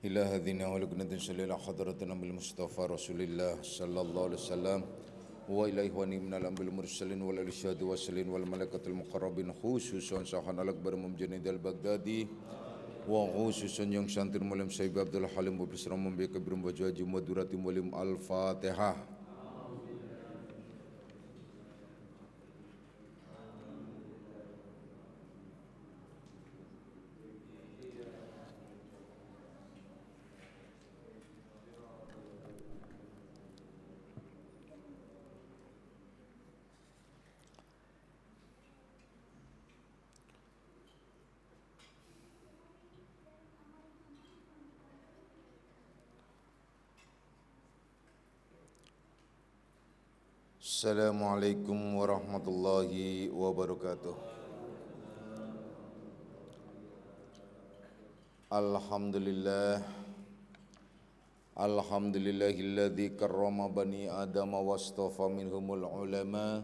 إلى هذه ولكنة صلى على حضرتنا بالمصطفى رسول الله صلى الله عليه وسلم وإلى إخواني من الأنبياء المرسلين والإرشاد والسلين والملائكة المقربين خصوصا Sahan Al-Akbar Mumjanid Al-Baghdadi وخصوصا yang santir mulim Sayyid Abdul Halim Bubisra Membiak Kebir Mbajaji Madurati Mulim Al-Fatihah. Assalamualaikum warahmatullahi wabarakatuh. Alhamdulillahilladzi karrama bani adama wastafa minhumul ulama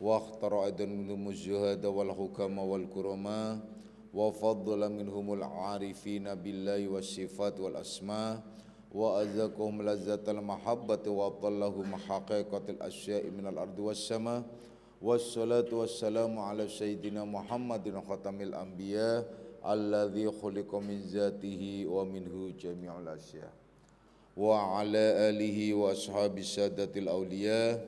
wa akhtara aidan minhumuz zuhada wal hukama wal kurama wa faddala minhumul arifina billahi was sifat wal asma wa azakum lazzatal mahabbati wa tallahum haqiqatil asya'i minal ardi was sama wassalatu wassalamu ala sayyidina Muhammadin khatamil anbiya alladzi khuliqa min zatihi wa minhu jami'ul asya wa ala alihi wa ashabi sadatil awliya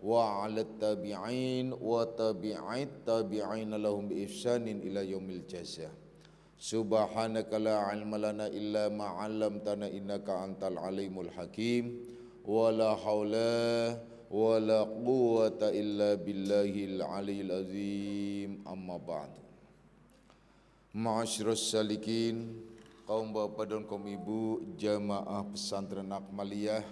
wa ala tabi'in wa tabi'it tabi'in lahum bi ihsanin ila yaumil jazaa. Subhanaka la ilma lana illa ma 'allamtana innaka antal alimul hakim wa la haula wa la quwwata illa billahil aliyil azim amma ba'du. Ma'asyiras salikin, kaum bapak dan kaum ibu jamaah pesantren Akmaliyah,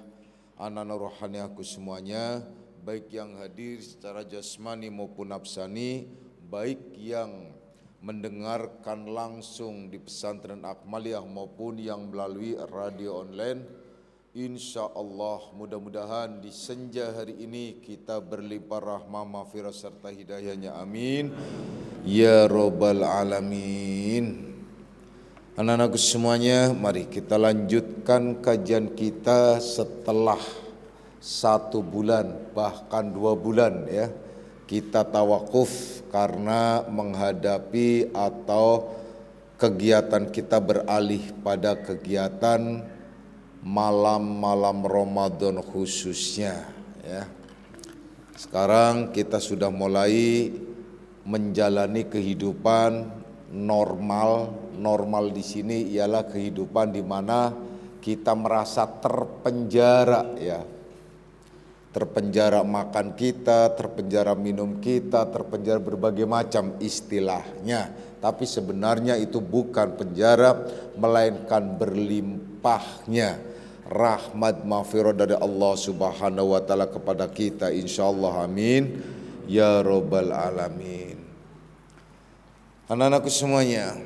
anak-anak rohaniahku semuanya, baik yang hadir secara jasmani maupun nafsani, baik yang mendengarkan langsung di pesantren Akmaliyah maupun yang melalui radio online. Insya Allah mudah-mudahan di senja hari ini kita berlimpah rahmah maghfirah serta hidayahnya, amin ya robbal alamin. Anak-anakku semuanya, mari kita lanjutkan kajian kita setelah 1 bulan bahkan 2 bulan ya. Kita tawakuf karena menghadapi atau kegiatan kita beralih pada kegiatan malam-malam Ramadan khususnya ya. Sekarang kita sudah mulai menjalani kehidupan normal. Normal di sini ialah kehidupan di mana kita merasa terpenjara ya. Terpenjara makan kita, terpenjara minum kita, terpenjara berbagai macam istilahnya. Tapi sebenarnya itu bukan penjara, melainkan berlimpahnya rahmat maghfirah dari Allah Subhanahu wa taala kepada kita, insyaallah, amin ya robbal alamin. Anak-anakku semuanya,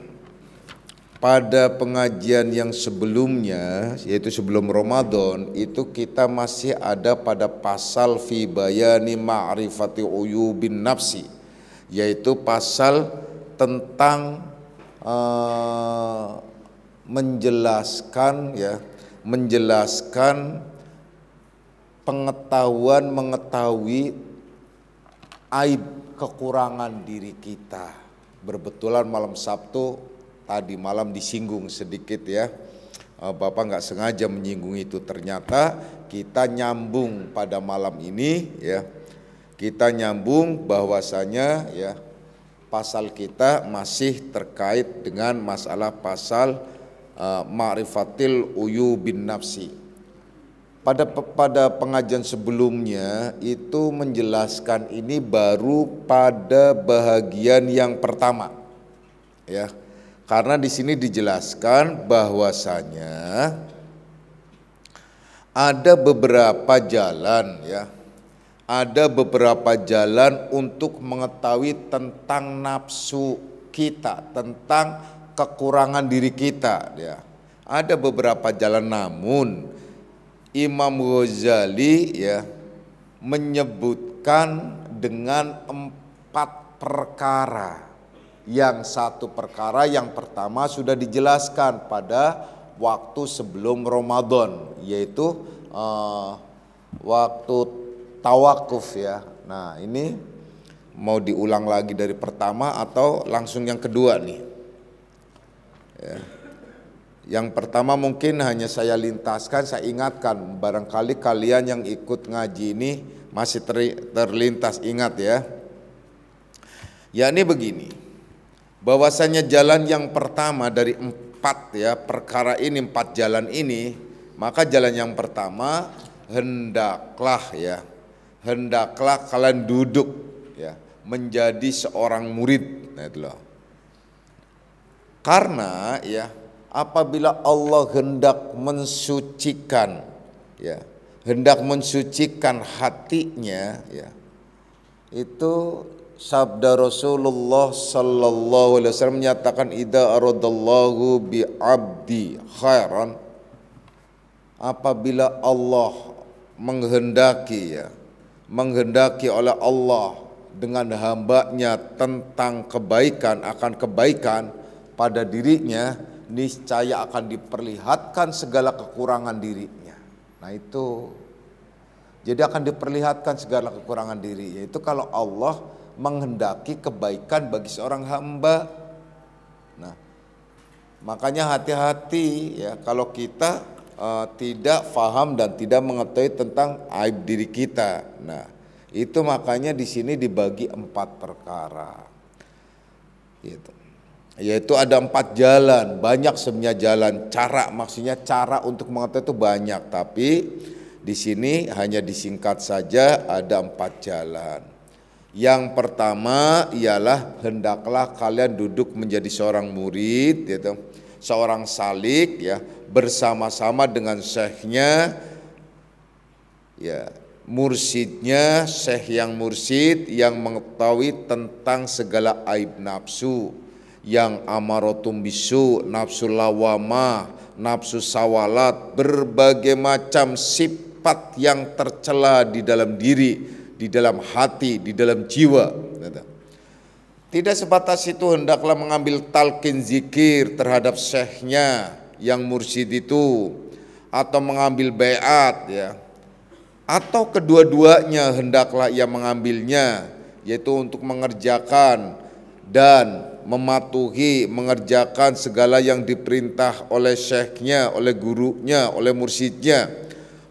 pada pengajian yang sebelumnya, yaitu sebelum Ramadan, itu kita masih ada pada pasal fi bayani ma'rifati uyubin nafsi, yaitu pasal tentang menjelaskan mengetahui aib kekurangan diri kita. Berbetulan malam Sabtu tadi malam disinggung sedikit ya, Bapak nggak sengaja menyinggung itu, ternyata kita nyambung pada malam ini ya, kita nyambung bahwasanya ya pasal kita masih terkait dengan masalah pasal ma'rifatil uyubin nafsi. Pada pengajian sebelumnya itu menjelaskan ini baru pada bahagian yang pertama ya. Karena di sini dijelaskan bahwasanya ada beberapa jalan ya. Ada beberapa jalan untuk mengetahui tentang nafsu kita, tentang kekurangan diri kita ya. Ada beberapa jalan, namun Imam Ghazali ya menyebutkan dengan 4 perkara. Yang 1 perkara yang pertama sudah dijelaskan pada waktu sebelum Ramadan, yaitu waktu tawakuf ya. Nah ini mau diulang lagi dari pertama atau langsung yang kedua nih ya. Yang pertama mungkin hanya saya lintaskan, saya ingatkan, barangkali kalian yang ikut ngaji ini masih terlintas, ingat ya. Yakni begini, bahwasanya jalan yang pertama dari 4 ya perkara ini, 4 jalan ini, maka jalan yang pertama hendaklah kalian duduk ya menjadi seorang murid. Nah itu loh. Karena ya apabila Allah hendak mensucikan ya, hendak mensucikan hatinya ya, itu sabda Rasulullah sallallahu alaihi wasallam menyatakan, idza aradallahu bi 'abdi khairan, apabila Allah menghendaki oleh Allah dengan hambanya tentang kebaikan, akan kebaikan pada dirinya, niscaya akan diperlihatkan segala kekurangan dirinya. Nah itu, jadi akan diperlihatkan segala kekurangan diri, yaitu kalau Allah menghendaki kebaikan bagi seorang hamba. Nah makanya hati-hati ya kalau kita tidak faham dan tidak mengetahui tentang aib diri kita. Nah itu makanya di sini dibagi 4 perkara gitu. Yaitu ada 4 jalan, banyak sebenarnya jalan, cara, maksudnya cara untuk mengetahui itu banyak, tapi di sini hanya disingkat saja ada 4 jalan. Yang pertama ialah hendaklah kalian duduk menjadi seorang murid, gitu, seorang salik ya, bersama-sama dengan syekhnya, ya, mursidnya, syekh yang mursid yang mengetahui tentang segala aib nafsu, yang amaratum bisu, nafsu lawamah, nafsu sawalat, berbagai macam sifat yang tercela di dalam diri, di dalam hati, di dalam jiwa. Tidak sebatas itu, hendaklah mengambil talqin zikir terhadap syekhnya yang mursyid itu, atau mengambil baiat ya, atau kedua-duanya hendaklah ia mengambilnya, yaitu untuk mengerjakan dan mematuhi, mengerjakan segala yang diperintah oleh syekhnya, oleh gurunya, oleh mursyidnya,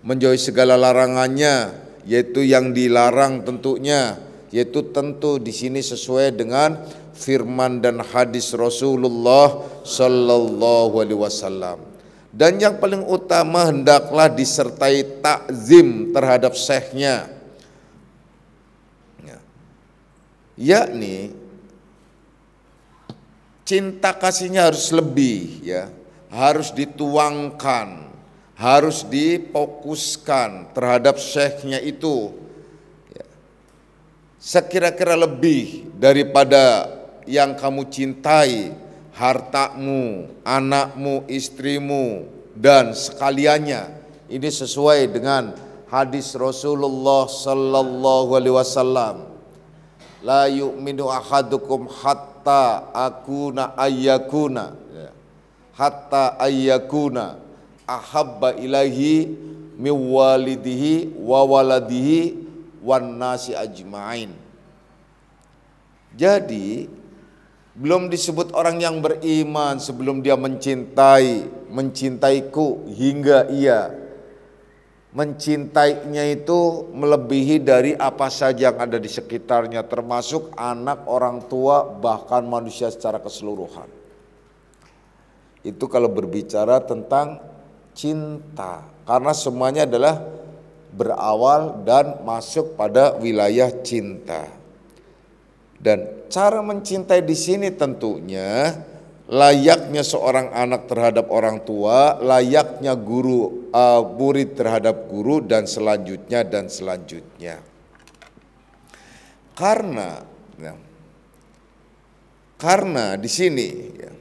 menjauhi segala larangannya, yaitu yang dilarang tentunya, yaitu tentu di sini sesuai dengan firman dan hadis Rasulullah sallallahu alaihi wasallam. Dan yang paling utama hendaklah disertai takzim terhadap syekhnya, yakni cinta kasihnya harus lebih ya, harus dituangkan, harus difokuskan terhadap syekhnya itu ya, sekira-kira lebih daripada yang kamu cintai hartamu, anakmu, istrimu dan sekaliannya. Ini sesuai dengan hadis Rasulullah sallallahu alaihi wasallam, la yu'minu ahadukum hatta akuna ayyakuna hatta ayyakuna ahabba ilahi miwalidihi wa waladihi wan nasi ajmain. Jadi belum disebut orang yang beriman sebelum dia mencintaiku, hingga ia mencintainya itu melebihi dari apa saja yang ada di sekitarnya, termasuk anak, orang tua, bahkan manusia secara keseluruhan. Itu kalau berbicara tentang cinta, karena semuanya adalah berawal dan masuk pada wilayah cinta. Dan cara mencintai di sini tentunya layaknya seorang anak terhadap orang tua, layaknya guru murid terhadap guru, dan selanjutnya dan selanjutnya. Karena di sini ya,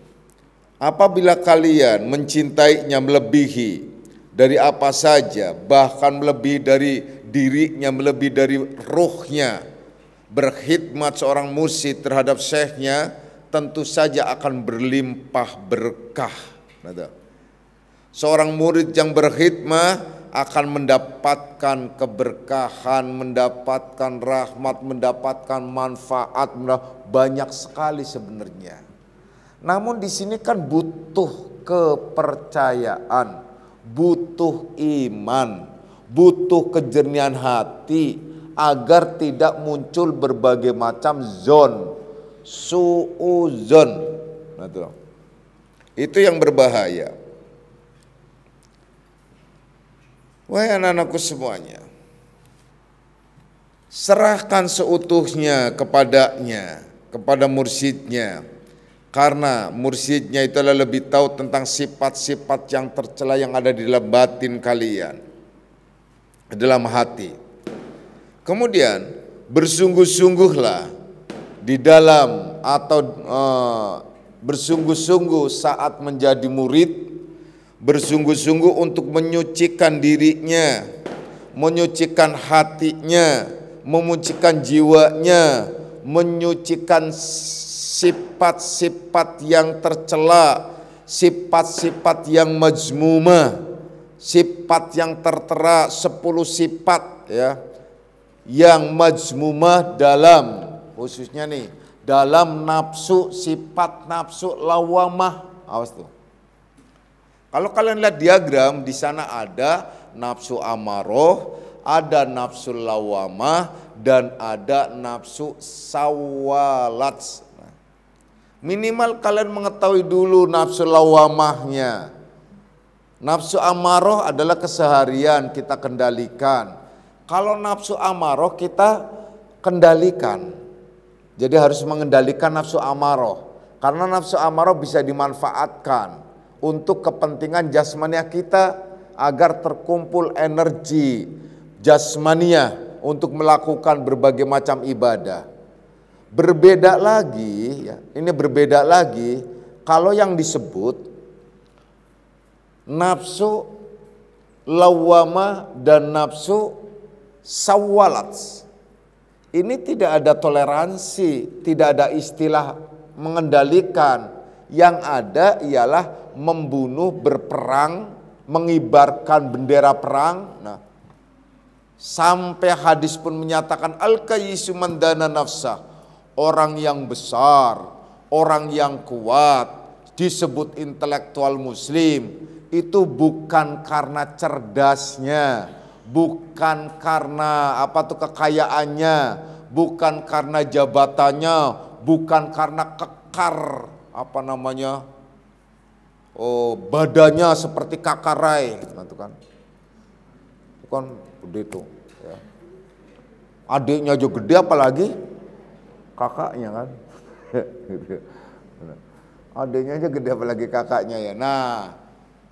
apabila kalian mencintainya melebihi dari apa saja, bahkan melebihi dari dirinya, melebihi dari ruhnya, berkhidmat seorang mursyid terhadap syekhnya, tentu saja akan berlimpah berkah. Seorang murid yang berkhidmah akan mendapatkan keberkahan, mendapatkan rahmat, mendapatkan manfaat, banyak sekali sebenarnya. Namun di sini kan butuh kepercayaan, butuh iman, butuh kejernihan hati agar tidak muncul berbagai macam suuzon. Nah, itu yang berbahaya. Wahai anak-anakku semuanya, serahkan seutuhnya kepadanya, kepada mursyidnya, karena mursyidnya itulah lebih tahu tentang sifat-sifat yang tercela yang ada di dalam batin kalian, dalam hati. Kemudian bersungguh-sungguhlah di dalam atau bersungguh-sungguh saat menjadi murid, bersungguh-sungguh untuk menyucikan dirinya, menyucikan hatinya, menyucikan jiwanya, menyucikan sifat-sifat yang tercela, sifat-sifat yang mazmumah, sifat yang tertera, 10 sifat ya, yang mazmumah dalam khususnya nih dalam nafsu, sifat nafsu lawamah. Awas tuh. Kalau kalian lihat diagram, di sana ada nafsu amaroh, ada nafsu lawamah, dan ada nafsu sawalat. Minimal kalian mengetahui dulu nafsu lawamahnya. Nafsu amaroh adalah keseharian kita kendalikan. Kalau nafsu amaroh kita kendalikan. Jadi harus mengendalikan nafsu amaroh. Karena nafsu amaroh bisa dimanfaatkan untuk kepentingan jasmania kita agar terkumpul energi jasmania untuk melakukan berbagai macam ibadah. Berbeda lagi, ya, ini berbeda lagi kalau yang disebut nafsu lawamah dan nafsu sawalat. Ini tidak ada toleransi, tidak ada istilah mengendalikan. Yang ada ialah membunuh, berperang, mengibarkan bendera perang. Nah, sampai hadis pun menyatakan al-kayyisu man dana nafsah, orang yang besar, orang yang kuat, disebut intelektual muslim, itu bukan karena cerdasnya, bukan karena kekayaannya, bukan karena jabatannya, bukan karena kekar badannya seperti kakarai, gitu kan? Itu kan gede tuh. Ya. Adiknya aja gede, apalagi kakaknya kan? Adiknya aja gede, apalagi kakaknya ya. Nah,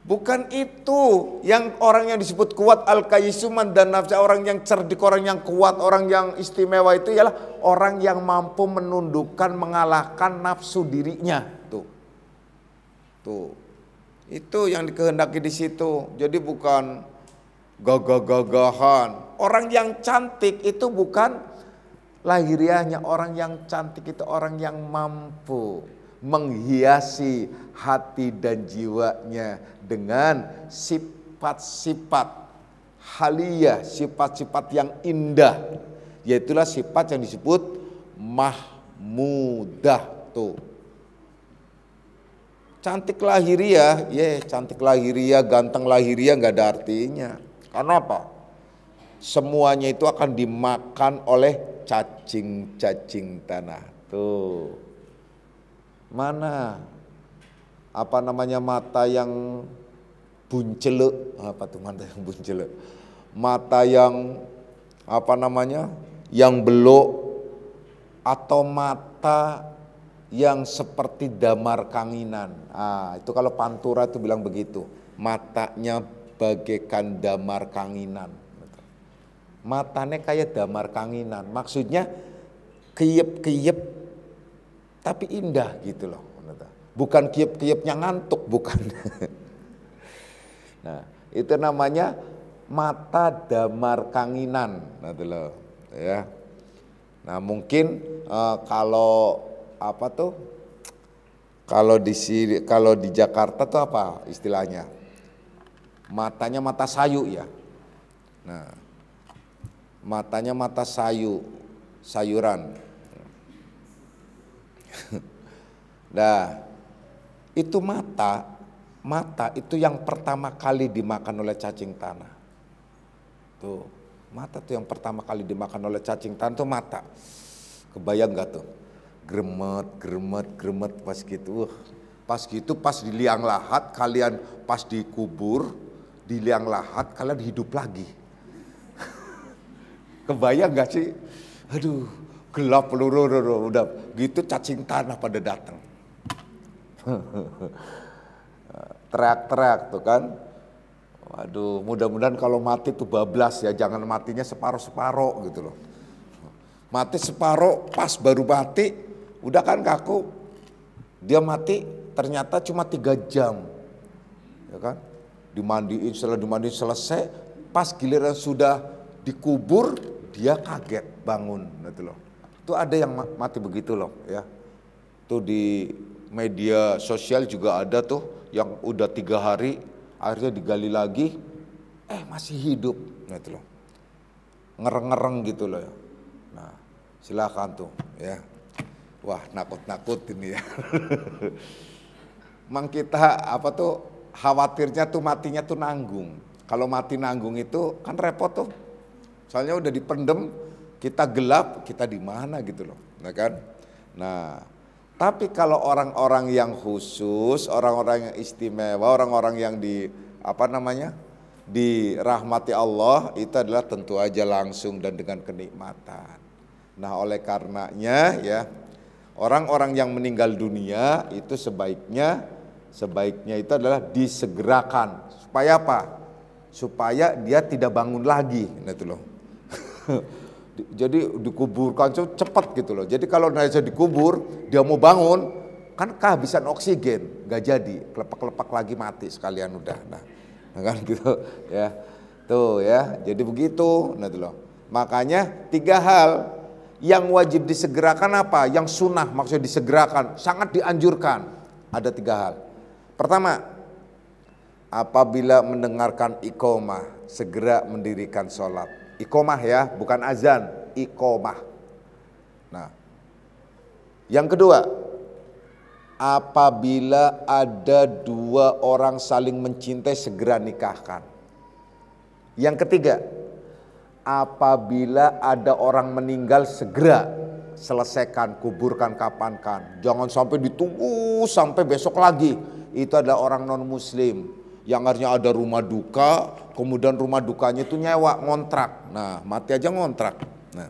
bukan itu yang orang yang disebut kuat al-kayyisuman dan nafsa, orang yang cerdik, orang yang kuat, orang yang istimewa itu ialah orang yang mampu menundukkan, mengalahkan nafsu dirinya. Tuh, itu yang dikehendaki di situ. Jadi bukan gagah-gagahan. Orang yang cantik itu bukan lahiriahnya, orang yang cantik itu orang yang mampu menghiasi hati dan jiwanya dengan sifat-sifat haliyah, sifat-sifat yang indah, yaitulah sifat yang disebut mahmudah. Tuh, cantik lahiriah, cantik lahiriah, ganteng lahiriah nggak ada artinya. Karena apa? Semuanya itu akan dimakan oleh cacing-cacing tanah. Tuh, mana mata yang buncelek, apa tuh mata yang buncelek? Mata yang yang belok, atau mata yang seperti damar kanginan. Itu kalau Pantura itu bilang begitu, matanya bagaikan damar kanginan. Matanya kayak damar kanginan, maksudnya kiyep-kiyep tapi indah gitu loh. Bukan kiyep-kiyepnya ngantuk, bukan. Nah, itu namanya mata damar kanginan, gitu loh, ya. Nah, mungkin kalau kalau di Jakarta tuh apa istilahnya? matanya mata sayu ya. Nah, matanya mata sayuran. Nah, itu mata itu yang pertama kali dimakan oleh cacing tanah. Tuh, mata tuh yang pertama kali dimakan oleh cacing tanah tuh mata. Kebayang gak tuh? Gremet pas gitu. Pas gitu pas di liang lahat kalian pas dikubur, di liang lahat kalian hidup lagi. Kebayang gak sih? Aduh, gelap udah gitu cacing tanah pada datang. Teriak-teriak tuh kan. Waduh, mudah-mudahan kalau mati tuh bablas ya, jangan matinya separuh-separuh gitu loh. Mati separuh, pas baru mati, udah kan kaku. Dia mati ternyata cuma 3 jam. Ya kan? Dimandiin, setelah dimandiin selesai, pas giliran sudah dikubur, dia kaget bangun gitu loh. Itu ada yang mati begitu loh ya. Tuh di media sosial juga ada tuh yang udah 3 hari akhirnya digali lagi, masih hidup gitu loh. Ngereng-ngereng gitu loh ya. Nah, silakan tuh ya. Wah, nakut-nakut ini ya. Mang kita apa tuh khawatirnya tuh matinya tuh nanggung. Kalau mati nanggung itu kan repot tuh. Soalnya udah dipendem, kita gelap, kita di mana gitu loh, nah kan? Nah, tapi kalau orang-orang yang khusus, orang-orang yang istimewa, orang-orang yang dirahmati Allah, itu adalah tentu aja langsung dan dengan kenikmatan. Nah, oleh karenanya ya, orang-orang yang meninggal dunia itu sebaiknya itu adalah disegerakan. Supaya apa? Supaya dia tidak bangun lagi, gitu loh. Jadi dikuburkan cepat gitu loh. Jadi kalau nanti dikubur, dia mau bangun, kan kehabisan oksigen, nggak jadi, kelepak-kelepak lagi mati sekalian udah. Nah kan gitu ya. Tuh ya, jadi begitu. Nah itu loh. Makanya 3 hal yang wajib disegerakan apa? Yang sunnah maksudnya disegerakan, sangat dianjurkan. Ada 3 hal. Pertama, apabila mendengarkan iqomah, segera mendirikan sholat. Iqomah ya, bukan azan, iqomah. Nah, yang kedua, apabila ada 2 orang saling mencintai, segera nikahkan. Yang ketiga, apabila ada orang meninggal, segera selesaikan, kuburkan, kapankan. Jangan sampai ditunggu sampai besok lagi. Itu adalah orang non muslim yang harusnya ada rumah duka, kemudian rumah dukanya itu nyewa, ngontrak. Nah, mati aja ngontrak. Nah,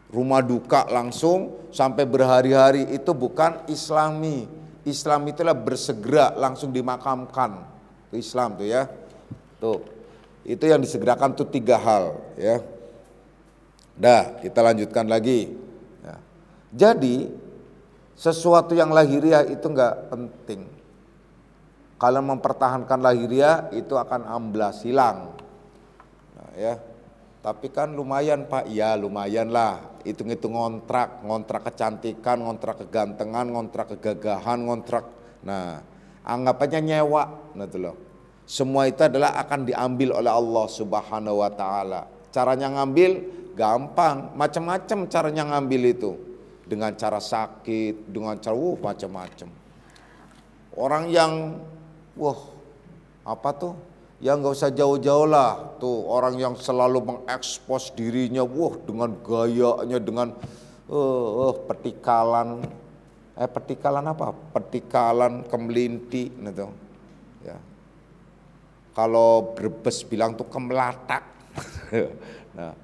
rumah duka langsung sampai berhari-hari, itu bukan Islami. Islam itulah bersegera langsung dimakamkan. Itu Islam tuh ya. Tuh, itu yang disegerakan tuh 3 hal ya. Dah, kita lanjutkan lagi. Ya. Jadi sesuatu yang lahiriah itu enggak penting. Kalau mempertahankan lahiriah itu akan amblas, hilang. Nah, ya. Tapi kan lumayan Pak, ya lumayan lah. Hitung-hitung ngontrak kecantikan, ngontrak kegantengan, ngontrak kegagahan, ngontrak. Nah, anggapannya nyewa, nah itu loh. Semua itu adalah akan diambil oleh Allah Subhanahu wa taala. Caranya ngambil gampang, macam-macam caranya ngambil itu. Dengan cara sakit, dengan cara macam-macam. Orang yang apa tuh? Ya nggak usah jauh-jauh lah. Tuh orang yang selalu mengekspos dirinya, dengan gayanya, dengan petikalan, petikalan kemelinti, gitu. Ya. Kalau Brebes bilang tuh kemelatak. Nah,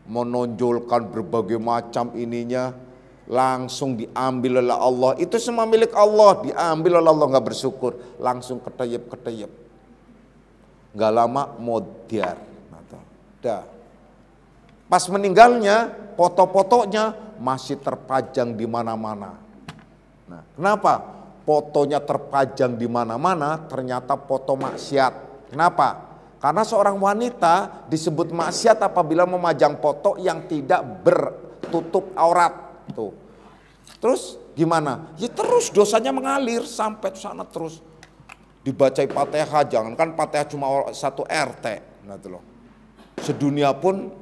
menonjolkan berbagai macam ininya, langsung diambil oleh Allah. Itu semua milik Allah, diambil oleh Allah, nggak bersyukur, langsung keteyep. Nggak lama modiar. Dah. Pas meninggalnya, foto-fotonya masih terpajang di mana-mana. Nah, kenapa? Fotonya terpajang di mana-mana, ternyata foto maksiat. Kenapa? Karena seorang wanita disebut maksiat apabila memajang foto yang tidak bertutup aurat. Tuh. Terus gimana? Ya terus dosanya mengalir sampai sana terus. Dibacai Fatihah, jangankan Fatihah cuma satu RT, nah itu loh. Sedunia pun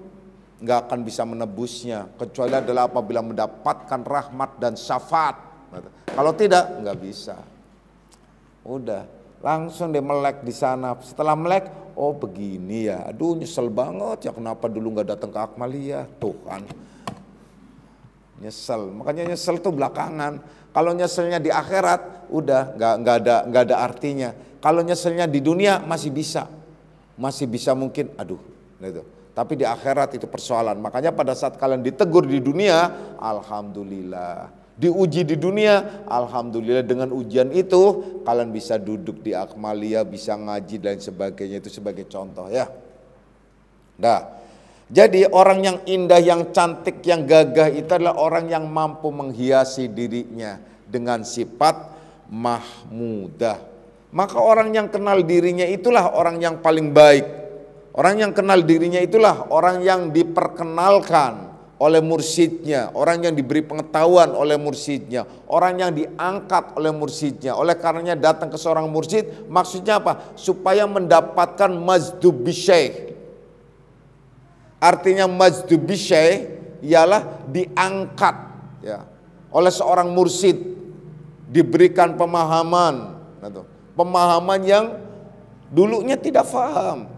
nggak akan bisa menebusnya, kecuali adalah apabila mendapatkan rahmat dan syafaat. Kalau tidak, nggak bisa. Udah, langsung dia melek di sana. Setelah melek, oh begini ya, aduh nyesel banget ya kenapa dulu nggak datang ke Akmaliyah, tuh kan. Nyesel, makanya nyesel tuh belakangan. Kalau nyeselnya di akhirat, udah nggak ada artinya. Kalau nyeselnya di dunia masih bisa mungkin, aduh, gitu. Tapi di akhirat itu persoalan. Makanya pada saat kalian ditegur di dunia, alhamdulillah. Diuji di dunia, alhamdulillah dengan ujian itu kalian bisa duduk di Akmaliyah, bisa ngaji dan sebagainya, itu sebagai contoh ya. Nah. Jadi orang yang indah, yang cantik, yang gagah itu adalah orang yang mampu menghiasi dirinya dengan sifat mahmudah. Maka orang yang kenal dirinya itulah orang yang paling baik. Orang yang kenal dirinya itulah orang yang diperkenalkan oleh mursyidnya, orang yang diberi pengetahuan oleh mursyidnya, orang yang diangkat oleh mursyidnya. Oleh karenanya datang ke seorang mursyid, maksudnya apa? Supaya mendapatkan mazdub bisyai. Artinya majdub bisyai ialah diangkat ya oleh seorang mursyid, diberikan pemahaman, pemahaman yang dulunya tidak paham,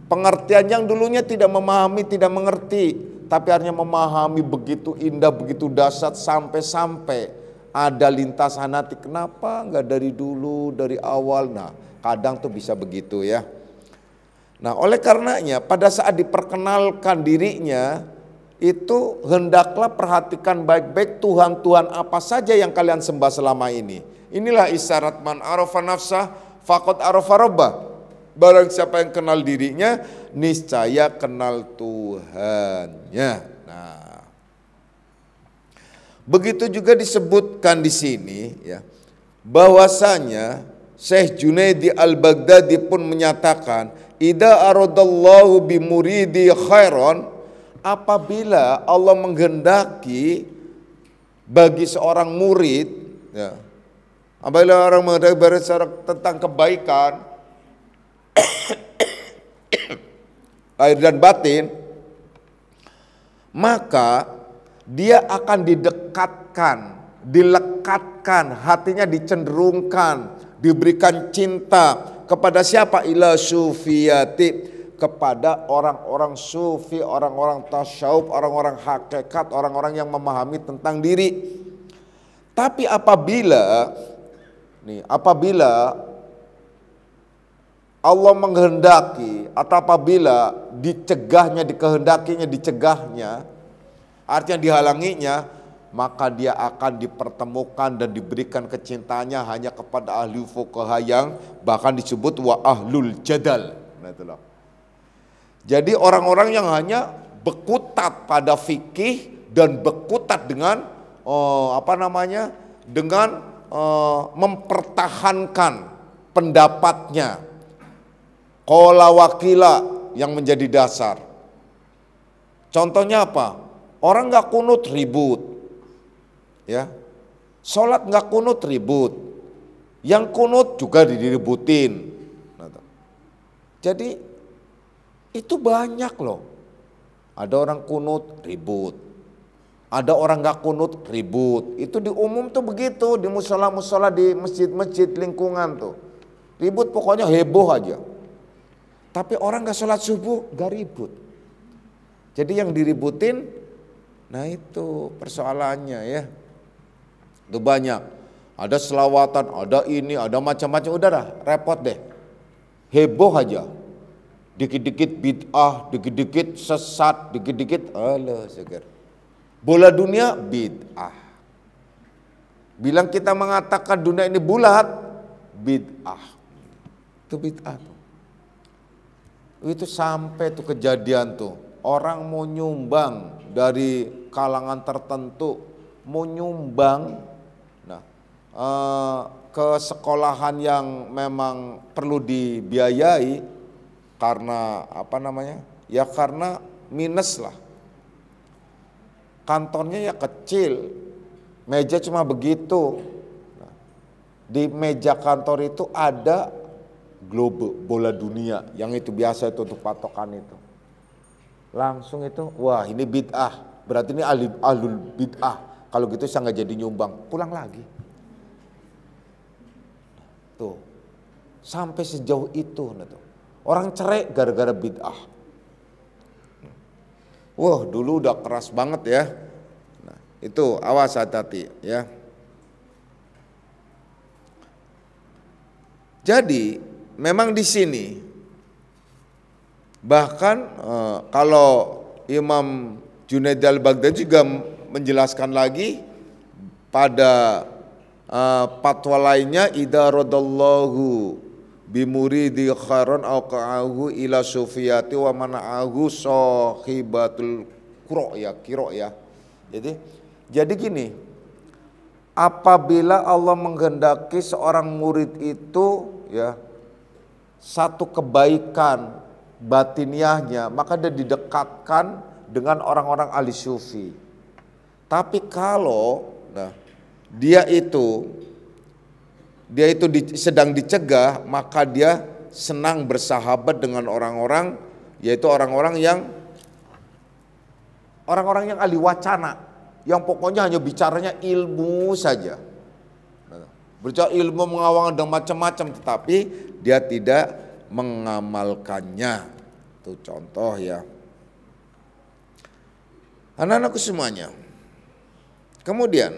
pengertian yang dulunya tidak memahami, tidak mengerti, tapi akhirnya memahami begitu indah, begitu dahsyat sampai ada lintasan hati, kenapa enggak dari dulu, dari awal. Nah, kadang tuh bisa begitu ya. Nah, oleh karenanya pada saat diperkenalkan dirinya itu hendaklah perhatikan baik-baik Tuhan apa saja yang kalian sembah selama ini. Inilah isyarat man arafa nafsah faqad arafa rabbah. Barang siapa yang kenal dirinya, niscaya kenal Tuhannya. Nah, begitu juga disebutkan di sini ya, bahwasanya Syekh Junaidi Al-Baghdadi pun menyatakan, idza aradallahu bimuridi khairan, apabila Allah menghendaki bagi seorang murid ya, apabila orang menghendaki tentang kebaikan lahir dan batin, maka dia akan didekatkan, dilekatkan, hatinya dicenderungkan, diberikan cinta kepada siapa? Ila sufiyati, kepada orang-orang sufi, orang-orang tasyawuf, orang-orang hakikat, orang-orang yang memahami tentang diri. Tapi apabila Allah menghendaki atau apabila dicegahnya, artinya dihalanginya, maka dia akan dipertemukan dan diberikan kecintaannya hanya kepada ahli fuqaha yang bahkan disebut wa ahlul jadal. Nah, itulah. Jadi orang-orang yang hanya bekutat pada fikih dan bekutat dengan dengan mempertahankan pendapatnya, qala wakila yang menjadi dasar. Contohnya apa? Orang nggak kunut ribut. Ya, sholat nggak kunut ribut, yang kunut juga diributin. Jadi itu banyak loh. Ada orang kunut ribut, ada orang nggak kunut ribut. Itu di umum tuh begitu, di musola-musola, di masjid-masjid lingkungan tuh ribut, pokoknya heboh aja. Tapi orang nggak sholat subuh nggak ribut. Jadi yang diributin, nah itu persoalannya ya. Itu banyak, ada selawatan, ada ini, ada macam-macam, udah dah repot deh, heboh aja, dikit-dikit bid'ah, dikit-dikit sesat, dikit-dikit alah seger. Bola dunia bid'ah, bilang kita mengatakan dunia ini bulat, bid'ah, itu bid'ah tuh. Itu sampai tuh kejadian tuh, orang mau nyumbang dari kalangan tertentu, mau nyumbang ke sekolahan yang memang perlu dibiayai karena ya karena minus lah, kantornya ya kecil, meja cuma begitu. Di meja kantor itu ada globe bola dunia yang itu biasa itu untuk patokan itu. Langsung itu, wah ini bid'ah, berarti ini ahlul bid'ah. Kalau gitu saya nggak jadi nyumbang, pulang lagi. Tuh, sampai sejauh itu. Orang cerai gara-gara bid'ah. Wah dulu udah keras banget ya. Nah, itu awas hati-hati ya. Jadi memang di sini bahkan kalau Imam Junaid al-Baghdadi juga menjelaskan lagi pada fatwa lainnya, idza radallahu bimuridi khairan au qa'ahu ila sufiyati wa mana'ahu sahibatul kiro ya. Jadi gini, apabila Allah menghendaki seorang murid itu ya satu kebaikan batiniahnya, maka dia didekatkan dengan orang-orang ahli sufi. Tapi kalau dia itu sedang dicegah, maka dia senang bersahabat dengan orang-orang, yaitu orang-orang yang ahli wacana, yang pokoknya hanya bicaranya ilmu saja. Berbicara ilmu mengawang dan macam-macam, tetapi dia tidak mengamalkannya. Itu contoh ya. Anak-anakku semuanya. Kemudian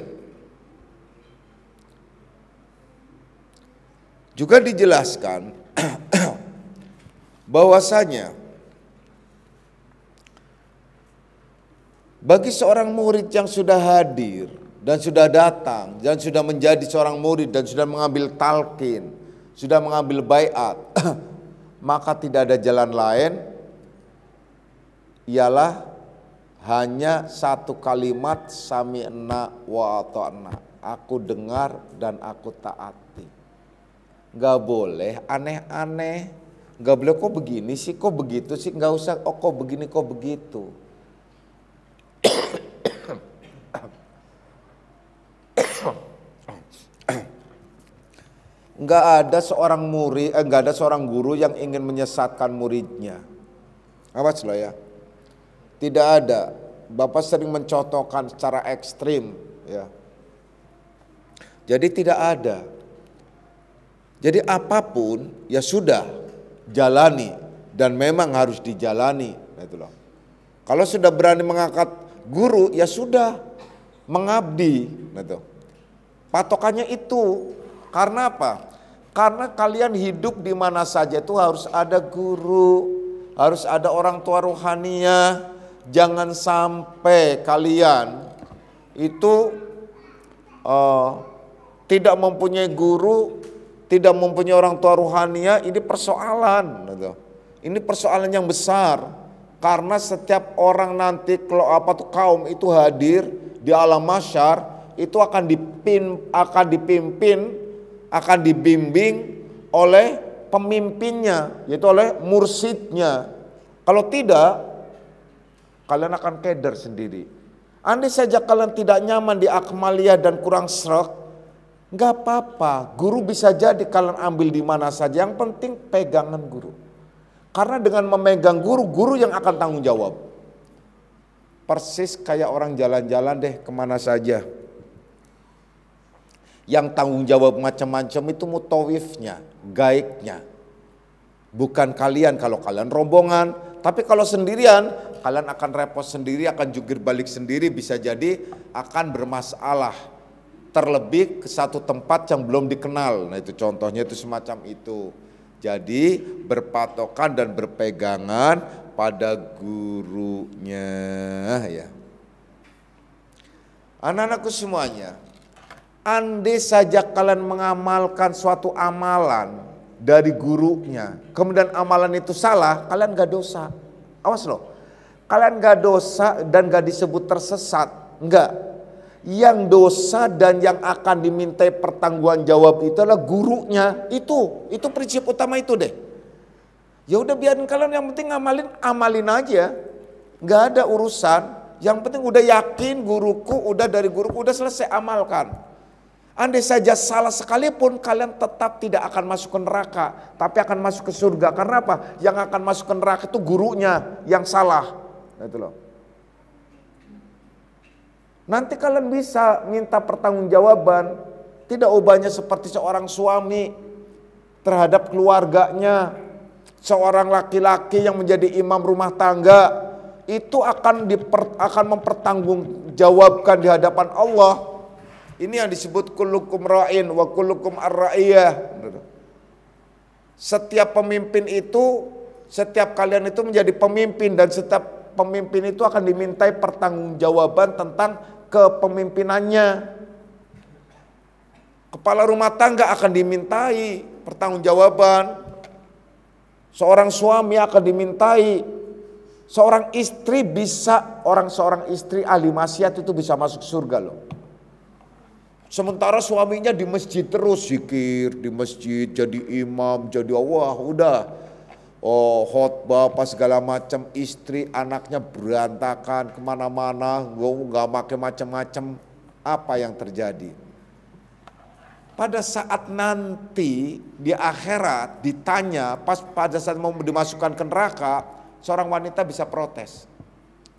juga dijelaskan bahwasanya bagi seorang murid yang sudah hadir dan sudah datang dan sudah menjadi seorang murid dan sudah mengambil talqin, sudah mengambil baiat, maka tidak ada jalan lain ialah hanya satu kalimat sami'na wa ata'na. Aku dengar dan aku taati. Gak boleh aneh-aneh, gak boleh kok begini sih, kok begitu sih, gak usah kok begini, kok begitu. Gak ada seorang guru yang ingin menyesatkan muridnya. Awas loh ya. Tidak ada. Bapak sering mencontohkan secara ekstrim ya. Jadi tidak ada. Jadi apapun ya sudah jalani dan memang harus dijalani. Itu loh. Kalau sudah berani mengangkat guru ya sudah mengabdi. Gitu. Patokannya itu. Karena apa? Karena kalian hidup di mana saja itu harus ada guru, harus ada orang tua rohaniah. Jangan sampai kalian itu tidak mempunyai guru, tidak mempunyai orang tua rohaniah. Ini persoalan. Gitu. Ini persoalan yang besar. Karena setiap orang nanti kaum itu hadir di alam mahsyar itu akan dipimpin, akan dibimbing oleh pemimpinnya, yaitu oleh mursidnya. Kalau tidak, kalian akan keder sendiri. Andai saja kalian tidak nyaman di akmaliyah dan kurang srek, nggak apa-apa. Guru bisa jadi kalian ambil di mana saja. Yang penting pegangan guru. Karena dengan memegang guru, guru yang akan tanggung jawab. Persis kayak orang jalan-jalan deh kemana saja. Yang tanggung jawab macam-macam itu mutawifnya, gaibnya. Bukan kalian, kalau kalian rombongan. Tapi kalau sendirian, kalian akan repot sendiri, akan jungkir balik sendiri, bisa jadi akan bermasalah. Terlebih ke satu tempat yang belum dikenal. Nah itu contohnya itu semacam itu. Jadi berpatokan dan berpegangan pada gurunya ya. Anak-anakku semuanya, andai saja kalian mengamalkan suatu amalan dari gurunya, kemudian amalan itu salah, kalian gak dosa. Awas loh, kalian gak dosa dan gak disebut tersesat, enggak. Yang dosa dan yang akan dimintai pertanggungan jawab itu adalah gurunya. Itu prinsip utama itu deh. Ya udah biarin kalian, yang penting amalin aja, nggak ada urusan. Yang penting udah yakin guruku, udah dari guruku, udah selesai amalkan. Andai saja salah sekalipun kalian tetap tidak akan masuk ke neraka, tapi akan masuk ke surga. Karena apa? Yang akan masuk ke neraka itu gurunya yang salah. Nah, itu loh. Nanti kalian bisa minta pertanggungjawaban. Tidak ubahnya seperti seorang suami terhadap keluarganya. Seorang laki-laki yang menjadi imam rumah tangga itu akan mempertanggungjawabkan di hadapan Allah. Ini yang disebut kullukum ra'in wa kullukum ar-ra'iyah. Setiap pemimpin itu, setiap kalian itu menjadi pemimpin, dan setiap pemimpin itu akan dimintai pertanggungjawaban tentang kepemimpinannya. Kepala rumah tangga akan dimintai pertanggungjawaban. Seorang suami akan dimintai. Seorang istri bisa, seorang istri ahli maksiat itu bisa masuk surga loh. Sementara suaminya di masjid terus zikir, di masjid jadi imam, jadi udah khotbah apa segala macam, istri anaknya berantakan kemana-mana, nggak pakai macam-macam. Apa yang terjadi? Pada saat nanti di akhirat ditanya, pada saat mau dimasukkan ke neraka, seorang wanita bisa protes.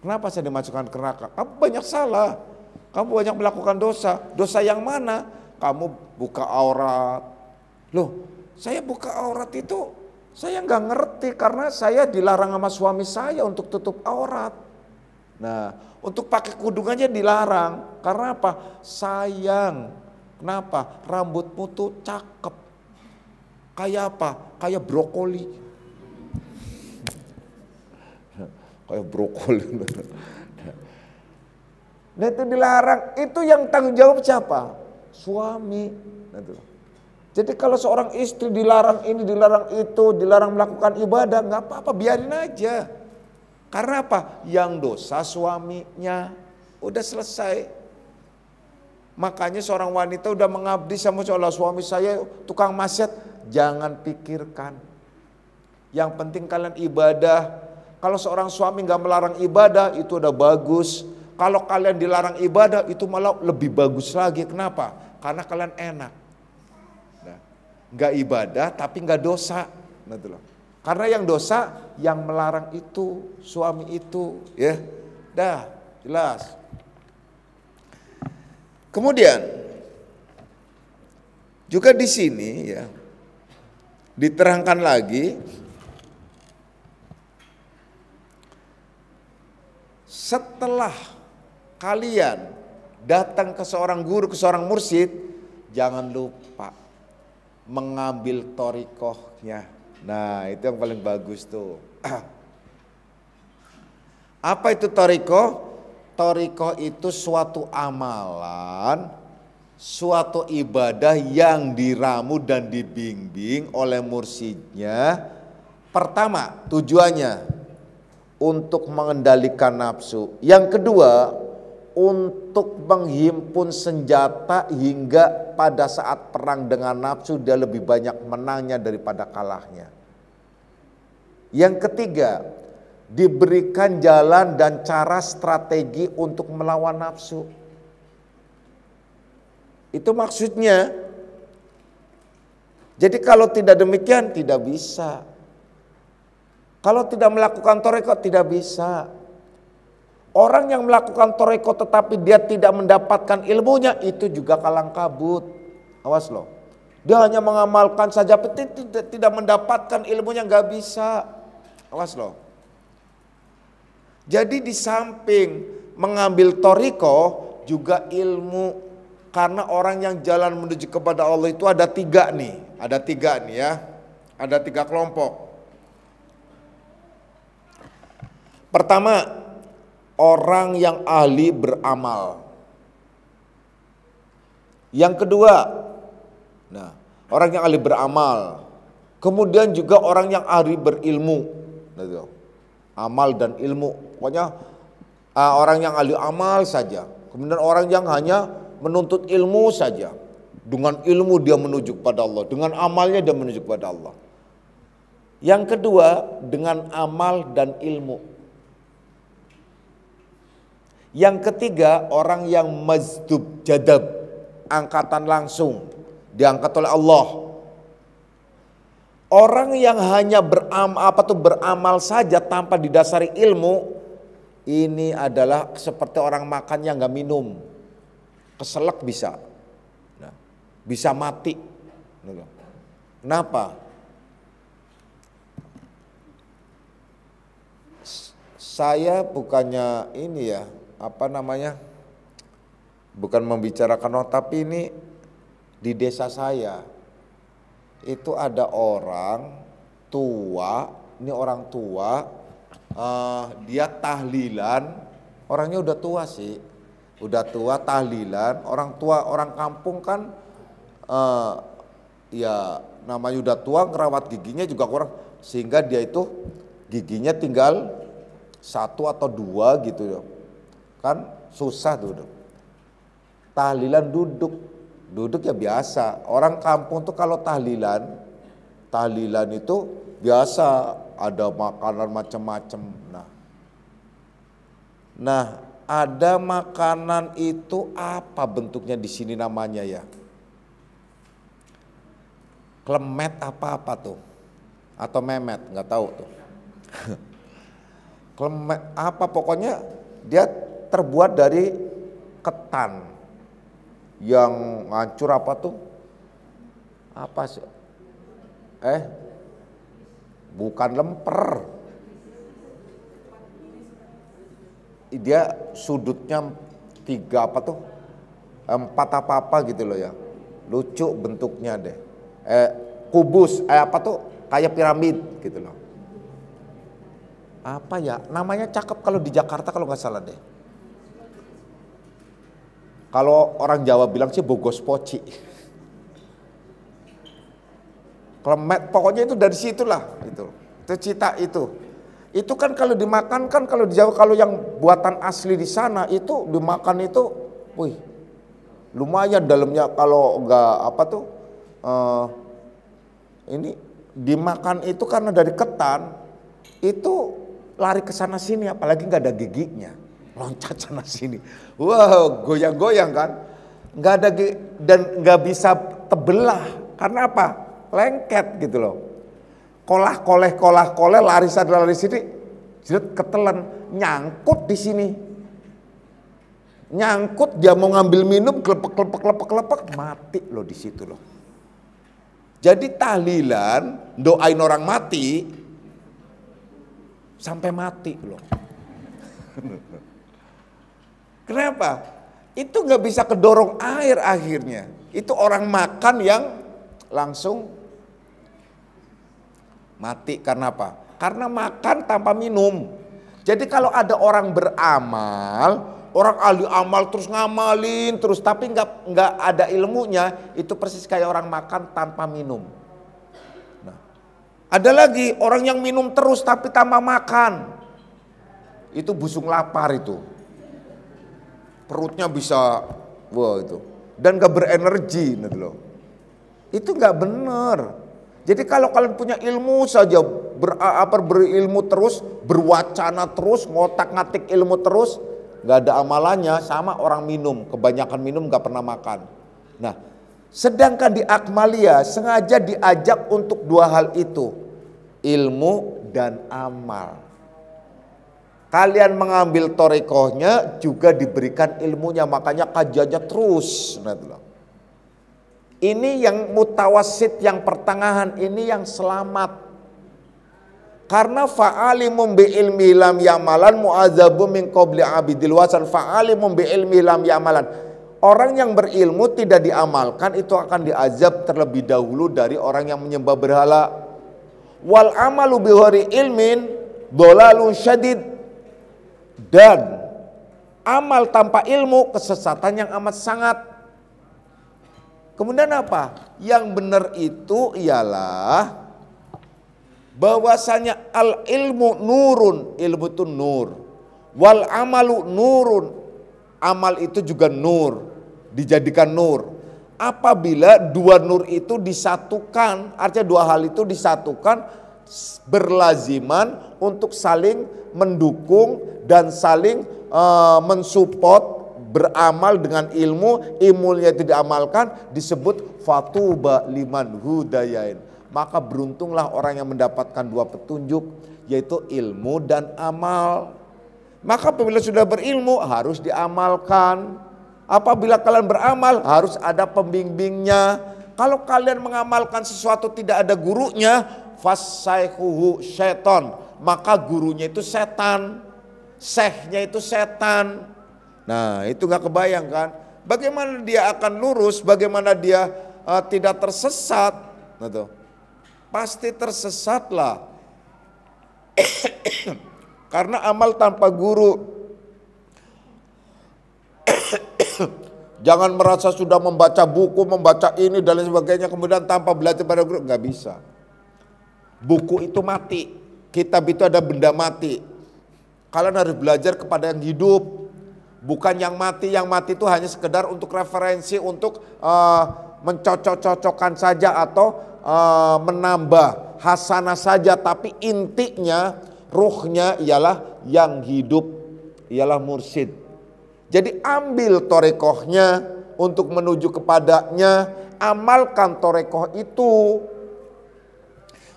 Kenapa saya dimasukkan ke neraka? Kamu banyak salah. Kamu banyak melakukan dosa. Dosa yang mana? Kamu buka aurat. Loh, saya buka aurat itu saya nggak ngerti karena saya dilarang sama suami saya untuk tutup aurat. Nah, untuk pakai kudung aja dilarang. Karena apa? Sayang. Kenapa? Rambutmu tuh cakep. Kayak apa? Kayak brokoli. Kayak brokoli. Nah itu dilarang, itu yang tanggung jawab siapa? Suami. Nah, itu. Jadi kalau seorang istri dilarang ini, dilarang itu, dilarang melakukan ibadah, nggak apa-apa, biarin aja. Karena apa? Yang dosa suaminya, udah selesai. Makanya seorang wanita udah mengabdi sama seolah suami saya tukang maksiat, jangan pikirkan. Yang penting kalian ibadah. Kalau seorang suami nggak melarang ibadah, itu udah bagus. Kalau kalian dilarang ibadah itu malah lebih bagus lagi. Kenapa? Karena kalian enak. Nah, nggak ibadah tapi nggak dosa. Nah, itu loh. Karena yang dosa yang melarang itu suami itu, ya. Dah, jelas. Kemudian juga di sini ya diterangkan lagi, setelah kalian datang ke seorang guru, ke seorang mursyid, jangan lupa mengambil thariqahnya. Nah, itu yang paling bagus tuh. Apa itu thariqah? Thariqah itu suatu amalan, suatu ibadah yang diramu dan dibimbing oleh mursyidnya. Pertama, tujuannya untuk mengendalikan nafsu. Yang kedua, untuk menghimpun senjata hingga pada saat perang dengan nafsu dia lebih banyak menangnya daripada kalahnya. Yang ketiga, diberikan jalan dan cara strategi untuk melawan nafsu. Itu maksudnya. Jadi kalau tidak demikian tidak bisa. Kalau tidak melakukan thariqah tidak bisa. Orang yang melakukan thariqah tetapi dia tidak mendapatkan ilmunya itu juga kalang kabut. Awas loh. Dia hanya mengamalkan saja tapi tidak mendapatkan ilmunya, nggak bisa. Awas loh. Jadi di samping mengambil thariqah juga ilmu. Karena orang yang jalan menuju kepada Allah itu ada tiga nih ya. Ada tiga kelompok. Pertama, orang yang ahli beramal. Yang kedua, orang yang ahli beramal. Kemudian juga orang yang ahli berilmu. Amal dan ilmu. Pokoknya orang yang ahli amal saja. Kemudian orang yang hanya menuntut ilmu saja. Dengan ilmu dia menuju kepada Allah. Dengan amalnya dia menuju kepada Allah. Yang kedua, dengan amal dan ilmu. Yang ketiga, orang yang mazdub jadab. angkatan langsung, diangkat oleh Allah. Orang yang hanya beramal saja tanpa didasari ilmu, ini adalah seperti orang makan yang nggak minum, keselak bisa, nah, bisa mati. Kenapa? Saya bukannya ini ya, bukan membicarakan orang, tapi ini di desa saya itu ada orang tua, ini orang tua, dia tahlilan, orangnya udah tua sih, udah tua tahlilan, orang tua orang kampung kan, ya namanya udah tua, ngerawat giginya juga kurang, sehingga dia itu giginya tinggal 1 atau 2 gitu, kan susah tuh. Tahlilan duduk ya biasa. Orang kampung tuh kalau tahlilan itu biasa ada makanan macam-macam. Nah, ada makanan itu apa bentuknya di sini namanya ya? Klemet apa tuh? Atau memet, nggak tahu tuh. Klemet apa, pokoknya dia terbuat dari ketan yang hancur apa tuh? Apa sih? Bukan lemper. Dia sudutnya 3 apa tuh? 4 apa gitu loh ya. Lucu bentuknya deh. Kubus, apa tuh? Kayak piramid gitu loh. Apa ya? Namanya cakep kalau di Jakarta kalau nggak salah deh. Kalau orang Jawa bilang sih bogos poci. Klemet, pokoknya itu dari situlah itu cita itu. Itu kan kalau dimakan kan kalau di Jawa, kalau yang buatan asli di sana itu dimakan itu, wih, lumayan dalamnya kalau enggak ini dimakan itu karena dari ketan itu lari ke sana sini, apalagi nggak ada giginya. Loncat sana sini, wow, goyang-goyang kan, nggak ada dan nggak bisa tebelah, karena apa? Lengket gitu loh. Kolah-koleh lari sana lari sini, ketelan, nyangkut di sini, nyangkut dia mau ngambil minum, kelepek, mati loh di situ loh. Jadi tahlilan doain orang mati sampai mati loh. Kenapa? Itu nggak bisa kedorong air akhirnya. Itu orang makan yang langsung mati. Karena apa? Karena makan tanpa minum. Jadi kalau ada orang beramal, orang ahli amal terus ngamalin terus, tapi nggak ada ilmunya, itu persis kayak orang makan tanpa minum. Nah, ada lagi orang yang minum terus tapi tanpa makan, itu busung lapar itu. Perutnya bisa, wah itu, dan gak berenergi gitu loh. Itu gak benar. Jadi kalau kalian punya ilmu saja, berilmu terus, berwacana terus, ngotak-ngatik ilmu terus, gak ada amalannya, sama orang minum, kebanyakan minum gak pernah makan. Nah, sedangkan di Akmalia sengaja diajak untuk 2 hal itu, ilmu dan amal. Kalian mengambil torekohnya juga diberikan ilmunya, makanya kajiannya terus. Ini yang mutawasid, yang pertengahan, ini yang selamat. Karena fa'alimum bi ilmi lam yamalan mu'adzabu min qabli abidil wasan, fa'alimum bi ilmi lam yamalan. Orang yang berilmu tidak diamalkan itu akan diazab terlebih dahulu dari orang yang menyembah berhala. Wal amalu bi ghairi ilmin dhalalun syadid. Dan amal tanpa ilmu kesesatan yang amat sangat. Kemudian apa? Yang benar itu ialah bahwasanya al ilmu nurun, ilmu itu nur. Wal amalu nurun, amal itu juga nur, dijadikan nur. Apabila 2 nur itu disatukan, artinya 2 hal itu disatukan, berlaziman untuk saling mendukung dan saling mensupport beramal dengan ilmu, ilmunya itu diamalkan, disebut fatuba liman hudayain. Maka beruntunglah orang yang mendapatkan dua petunjuk, yaitu ilmu dan amal. Maka apabila sudah berilmu harus diamalkan. Apabila kalian beramal harus ada pembimbingnya. Kalau kalian mengamalkan sesuatu tidak ada gurunya, fasaihuhu syaiton, maka gurunya itu setan, syekhnya itu setan. Nah itu gak kebayang kan? Bagaimana dia akan lurus, bagaimana dia tidak tersesat? Nah, tuh. Pasti tersesatlah. Karena amal tanpa guru. Jangan merasa sudah membaca buku, membaca ini dan lain sebagainya, kemudian tanpa belajar pada guru, nggak bisa. Buku itu mati, kitab itu ada benda mati. Kalian harus belajar kepada yang hidup, bukan yang mati. Yang mati itu hanya sekedar untuk referensi, untuk mencocok-cocokkan saja atau menambah hasanah saja. Tapi intinya, ruhnya ialah yang hidup, ialah mursyid. Jadi ambil torekohnya untuk menuju kepadanya, amalkan torekoh itu.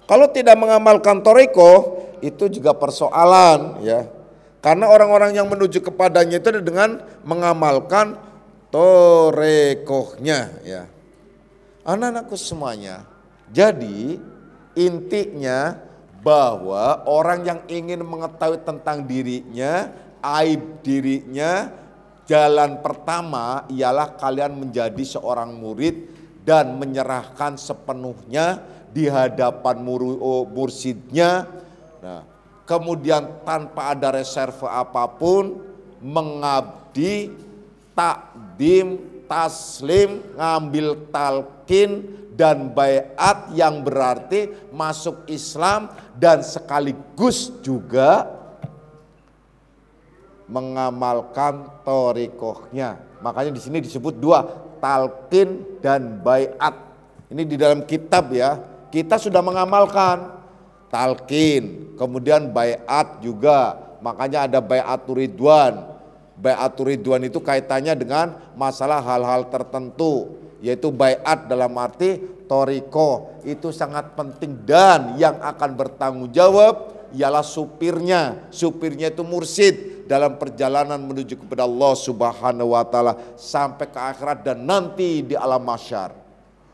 Kalau tidak mengamalkan torekoh, itu juga persoalan ya. Karena orang-orang yang menuju kepadanya itu dengan mengamalkan torekohnya ya. Anak-anakku semuanya, jadi intinya bahwa orang yang ingin mengetahui tentang dirinya, aib dirinya, jalan pertama ialah kalian menjadi seorang murid dan menyerahkan sepenuhnya di hadapan mursyidnya. Nah, kemudian tanpa ada reserve apapun, mengabdi, takdim, taslim, ngambil talqin dan baiat yang berarti masuk Islam dan sekaligus juga mengamalkan torikohnya. Makanya di sini disebut dua, talqin dan baiat. Ini di dalam kitab ya. Kita sudah mengamalkan talqin, kemudian baiat juga. Makanya ada baiatur ridwan. Baiatur ridwan itu kaitannya dengan masalah hal-hal tertentu, yaitu baiat dalam arti torikoh. Itu sangat penting dan yang akan bertanggung jawab ialah supirnya. Supirnya itu mursyid dalam perjalanan menuju kepada Allah Subhanahu wa taala sampai ke akhirat dan nanti di alam mahsyar.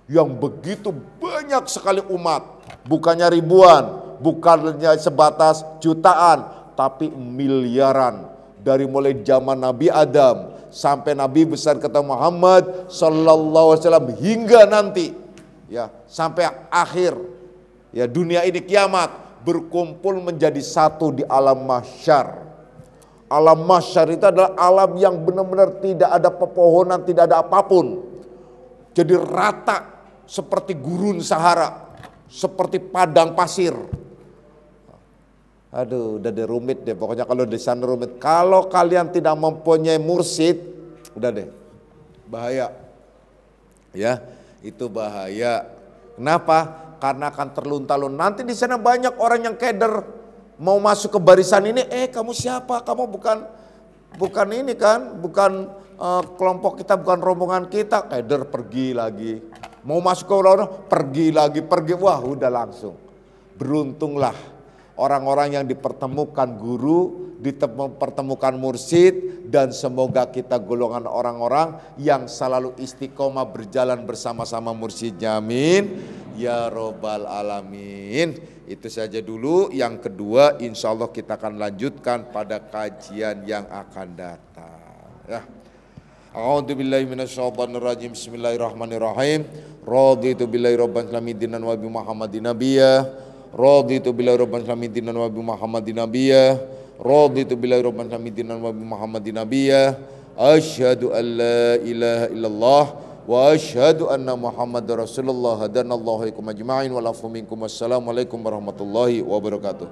Yang begitu banyak sekali umat, bukannya ribuan, bukannya sebatas jutaan, tapi miliaran. Dari mulai zaman Nabi Adam sampai Nabi besar kata Muhammad sallallahu alaihi wasallam hingga nanti ya sampai akhir ya dunia ini kiamat, berkumpul menjadi satu di alam mahsyar. Alam mahsyar itu adalah alam yang benar-benar tidak ada pepohonan, tidak ada apapun. Jadi rata seperti gurun Sahara, seperti padang pasir. Aduh, udah deh rumit deh. Pokoknya kalau di sana rumit. Kalau kalian tidak mempunyai mursyid, udah deh, bahaya. Ya, itu bahaya. Kenapa? Karena akan terlunta-lunta. Nanti di sana banyak orang yang keder. Mau masuk ke barisan ini, kamu siapa? Kamu bukan ini kan, bukan kelompok kita, bukan rombongan kita. Keder pergi lagi. Mau masuk ke orang pergi lagi, pergi. Wah, udah langsung. Beruntunglah orang-orang yang dipertemukan guru, dipertemukan mursyid, dan semoga kita golongan orang-orang yang selalu istiqomah berjalan bersama-sama mursyidnya. Amin. Ya Robbal Alamin. Itu saja dulu. Yang kedua insya Allah kita akan lanjutkan pada kajian yang akan datang ya. A'udzubillahi minasyaitonirrajim. Bismillahirrahmanirrahim. Raditu billahi rabban alamin dinan wa bi Muhammadin nabiyya. Raditu billahi rabban alamin dinan wa bi Muhammadin nabiyya. Raditu billahi rabban alamin dinan wa bi Muhammadin nabiyya. Asyhadu an la ilaha illallah wa asyhadu anna Muhammadar Rasulullah. Hadanallahu alaikum ajma'in wa lafu minkum. Wassalamualaikum warahmatullahi wabarakatuh.